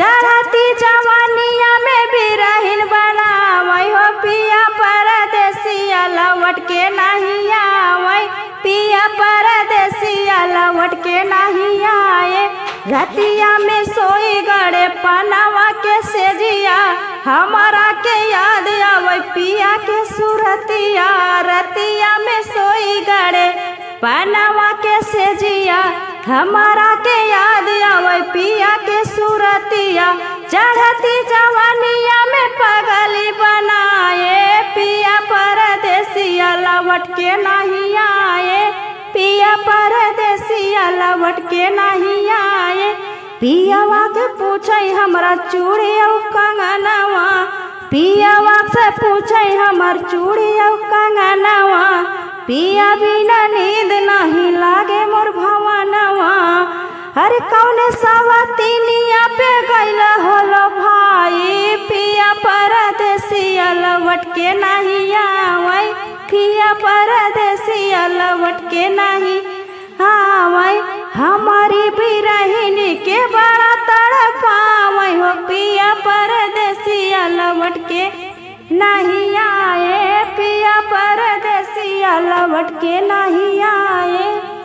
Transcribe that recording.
चढ़ती जवानिया में बिरहिन बनावै हो पिया परदेसिया लौट के नहीं आवे। पिया परदेसिया लौट के नहीं आए। रतिया में सोई गड़े पनावा के सेजिया हमारा के याद आवे पिया के सुरतिया। रतिया में सोई गड़े पनावा के सेजिया हमारा के याद आवे पिया के सुरतिया। चढ़ती जवानिया में पगली बनाए पिया परदेसिया लौट के नहीं आए। पिया परदेसिया लौट के नहीं आए। पियावा के पूछे हमरा चूड़ी और कंगनवा। पियावा से पूछे हमर चूड़ी और कंगनवा। पिया बिना नींद नहीं लागे मोर भवनवा। अरे कौने सवतिनिया पे गइल होलो भाई पिया परदेसिया लौट के नहीं आवे। पिया परदेसिया लौट के नहीं आवे। हमारी बिरहिनी के बड़ा तड़पावे हो पिया परदेसिया लौट के नहीं आए। पिया परदेसिया लौट के नहीं आए।